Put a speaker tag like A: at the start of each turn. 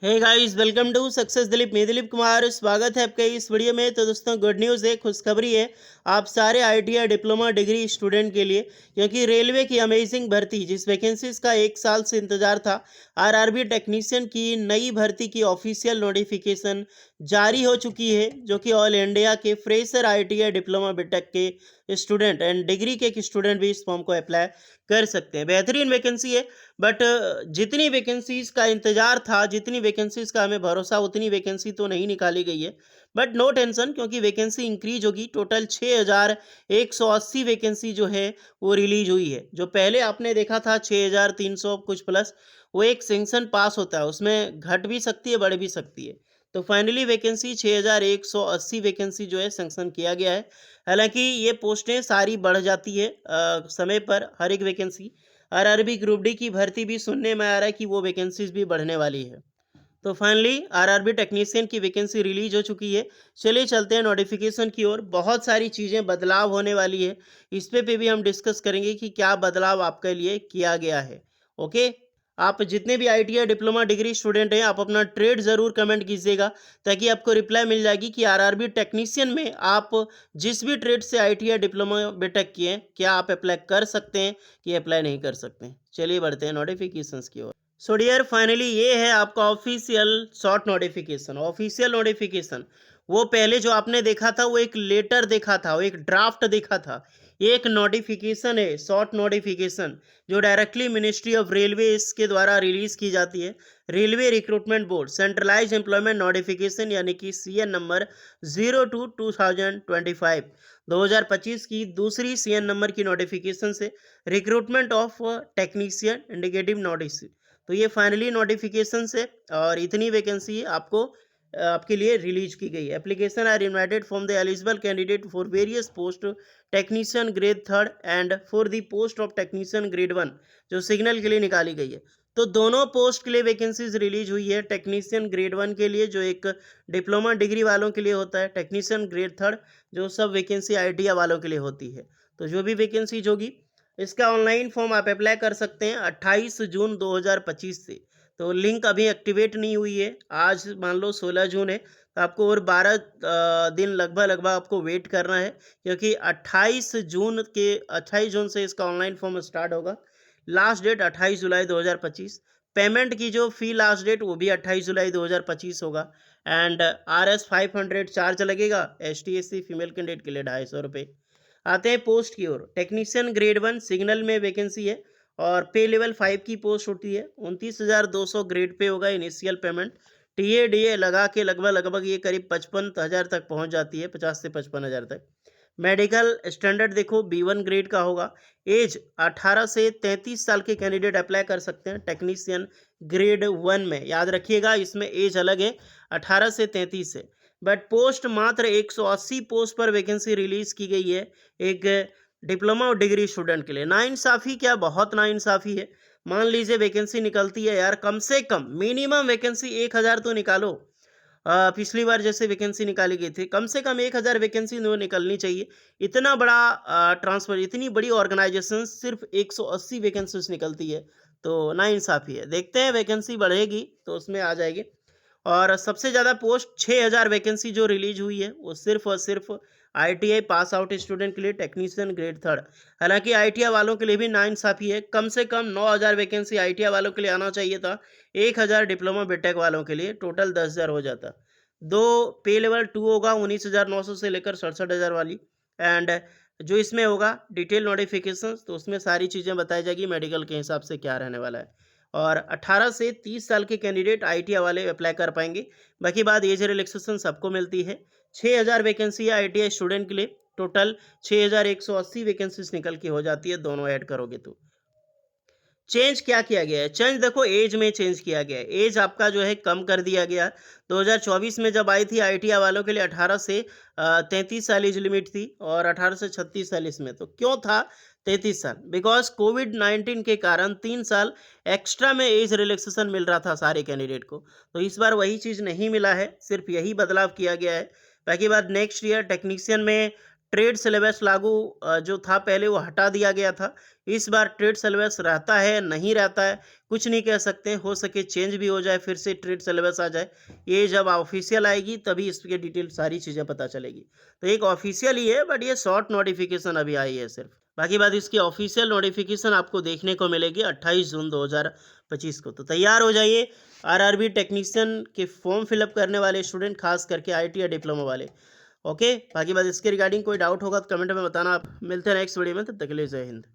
A: Hey guys, welcome to success Dilip. मैं दिलीप कुमार, स्वागत है आपका इस वीडियो में। तो दोस्तों, गुड न्यूज़ है, खुशखबरी है आप सारे आईटीआई डिप्लोमा डिग्री स्टूडेंट के लिए, क्योंकि रेलवे की अमेजिंग भर्ती जिस वैकेंसीज का 1 साल से इंतजार था, आरआरबी टेक्नीशियन की नई भर्ती की ऑफिशियल नोटिफिकेशन जारी हो चुकी है, जो कि ऑल इंडिया के फ्रेशर आईटीआई डिप्लोमा बीटेक के स्टूडेंट एंड डिग्री के स्टूडेंट भी इस फॉर्म को अप्लाई कर सकते हैं। बेहतरीन वैकेंसी है, बट जितनी वैकेंसीज का इंतजार था, जितनी वैकेंसीज का हमें भरोसा, उतनी वैकेंसी तो नहीं निकाली गई है। बट नो टेंशन, क्योंकि वैकेंसी इंक्रीज होगी। टोटल 6180 वैकेंसी जो है वो रिलीज हुई है। जो पहले आपने देखा था 6300 कुछ प्लस, वो एक सेंक्शन पास होता है, उसमें घट भी सकती है, बढ़ भी सकती है। तो फाइनली वैकेंसी 6180 वैकेंसी जो है सेंक्शन किया गया है। हालांकि ये पोस्टें सारी बढ़ जाती है समय पर, हर एक वैकेंसी। आरआरबी ग्रुप डी की भर्ती भी सुनने में आ रहा है कि वो वैकेंसीज भी बढ़ने वाली है। तो फाइनली आरआरबी टेक्नीशियन की वैकेंसी रिलीज हो चुकी है। चलिए चलते हैं नोटिफिकेशन की ओर। बहुत सारी चीज़ें बदलाव होने वाली है, इस पे भी हम डिस्कस करेंगे कि क्या बदलाव आपके लिए किया गया है। ओके, आप जितने भी आईटीआई डिप्लोमा डिग्री स्टूडेंट हैं, आप अपना ट्रेड ज़रूर कमेंट कीजिएगा, ताकि आपको रिप्लाई मिल जाएगी कि आरआरबी टेक्नीशियन में आप जिस भी ट्रेड से आईटीआई डिप्लोमा बीटेक किए हैं, क्या आप अप्लाई कर सकते हैं कि अप्लाई नहीं कर सकते हैं। चलिए बढ़ते हैं नोटिफिकेशंस की ओर। सो डियर, फाइनली ये है आपका official short notification. Official notification, वो पहले जो आपने देखा था वो एक लेटर देखा था, वो एक ड्राफ्ट देखा था। ये एक नोटिफिकेशन है, शॉर्ट नोटिफिकेशन, जो डायरेक्टली मिनिस्ट्री ऑफ रेलवे के द्वारा रिलीज की जाती है। Railway recruitment board centralise employment notification, यानी कि सीएन नंबर 02/2025, 2025 की दूसरी सीएन नंबर की नोटिफिकेशन से recruitment of technician indicative notice. तो ये फाइनली नोटिफिकेशन से, और इतनी वैकेंसी आपको आपके लिए रिलीज की गई है। Application are invited from the eligible candidate for various post, technician grade 3 and for the post of technician grade 1, जो सिग्नल के लिए निकाली गई है। तो दोनों पोस्ट के लिए वैकेंसीज रिलीज हुई है। टेक्नीशियन ग्रेड 1 के लिए, जो एक डिप्लोमा डिग्री वालों के लिए होता है। टेक्नीशियन ग्रेड 3, जो सब वैकेंसी आईटीआई वालों के लिए होती है। तो जो भी वैकेंसीज होगी, इसका ऑनलाइन फॉर्म आप अप्लाई कर सकते हैं 28 जून 2025 से। तो लिंक अभी एक्टिवेट नहीं हुई है। आज मान लो 16 जून है, तो आपको और 12 दिन लगभग आपको वेट करना है, क्योंकि 28 जून से इसका ऑनलाइन फॉर्म स्टार्ट होगा। लास्ट डेट 28 जुलाई 2025। पेमेंट की जो फी लास्ट डेट, वो भी 28 जुलाई 2025 होगा। एंड RS 500 चार्ज लगेगा। ST/SC फीमेल कैंडिडेट के लिए 250 रुपये। आते हैं पोस्ट की ओर। टेक्नीशियन ग्रेड 1 सिग्नल में वैकेंसी है, और पे लेवल 5 की पोस्ट होती है। 29,200 ग्रेड पे होगा इनिशियल पेमेंट। टीए लगा के लगभग ये करीब 55,000 तक पहुंच जाती है, 50 से 55,000 तक। मेडिकल स्टैंडर्ड देखो, B1 ग्रेड का होगा। एज 18 से 33 साल के कैंडिडेट अप्लाई कर सकते हैं टेक्नीशियन ग्रेड 1 में। याद रखिएगा, इसमें एज अलग है, 18 से 33 है। बट पोस्ट मात्र 180 पोस्ट पर वैकेंसी रिलीज की गई है, एक डिप्लोमा और डिग्री स्टूडेंट के लिए। नाइंसाफ़ी क्या, बहुत नाइंसाफ़ी है। मान लीजिए वैकेंसी निकलती है यार, कम से कम मिनिमम वैकेंसी 1000 तो निकालो। पिछली बार जैसे वैकेंसी निकाली गई थी, कम से कम 1000 वैकेंसी वो निकलनी चाहिए। इतना बड़ा ट्रांसफर, इतनी बड़ी ऑर्गेनाइजेशन सिर्फ 180 वैकेंसीज निकलती है, तो नाइंसाफ़ी है। देखते हैं, वैकेंसी बढ़ेगी तो उसमें आ जाएगी। और सबसे ज़्यादा पोस्ट 6000 वैकेंसी जो रिलीज हुई है, वो सिर्फ और सिर्फ आईटीआई पास आउट स्टूडेंट के लिए, टेक्नीशियन ग्रेड 3। हालांकि आईटीआई वालों के लिए भी नाइंसाफ़ी है। कम से कम 9000 वैकेंसी आईटीआई वालों के लिए आना चाहिए था, 1000 डिप्लोमा बीटेक वालों के लिए, टोटल 10,000 हो जाता। दो पे लेवल 2 होगा 19,900 से लेकर 67,000 वाली। एंड जो इसमें होगा डिटेल नोटिफिकेशन, तो उसमें सारी चीज़ें बताई जाएगी मेडिकल के हिसाब से क्या रहने वाला है। और 18 से 30 साल के कैंडिडेट आईटीआई वाले अप्लाई कर पाएंगे। बाकी बात, एज रिलैक्सेशन सबको मिलती है। 6000 वैकेंसी है आईटीआई स्टूडेंट के लिए। टोटल 6180 वैकेंसीज निकल के हो जाती है, दोनों ऐड करोगे तो। चेंज क्या किया गया है? चेंज देखो, एज में चेंज किया गया है। एज आपका जो है कम कर दिया गया। 2024 में जब आई थी आईटीआई वालों के लिए 18 से 33 साल एज लिमिट थी, और 18 से 36 साल इसमें। तो क्यों था 33 साल? बिकॉज कोविड-19 के कारण 3 साल एक्स्ट्रा में एज रिलैक्सेशन मिल रहा था सारे कैंडिडेट को। तो इस बार वही चीज़ नहीं मिला है, सिर्फ यही बदलाव किया गया है। बाकी बात, नेक्स्ट ईयर टेक्नीशियन में ट्रेड सिलेबस लागू जो था पहले वो हटा दिया गया था। इस बार ट्रेड सिलेबस रहता है, नहीं रहता है, कुछ नहीं कह सकते, हो सके चेंज भी हो जाए, फिर से ट्रेड सिलेबस आ जाए। ये जब ऑफिशियल आएगी तभी इसकी डिटेल सारी चीज़ें पता चलेगी। तो एक ऑफिशियल ही है, बट ये शॉर्ट नोटिफिकेशन अभी आई है सिर्फ। बाकी बात इसकी ऑफिशियल नोटिफिकेशन आपको देखने को मिलेगी 28 जून 2025 को। तो तैयार हो जाइए, आरआरबी टेक्नीशियन के फॉर्म फिलअप करने वाले स्टूडेंट, खास करके आईटी या डिप्लोमा वाले। ओके, बाकी बात इसके रिगार्डिंग कोई डाउट होगा तो कमेंट में बताना। आप मिलते हैं नेक्स्ट वीडियो में, तब तक के लिए जय हिंद।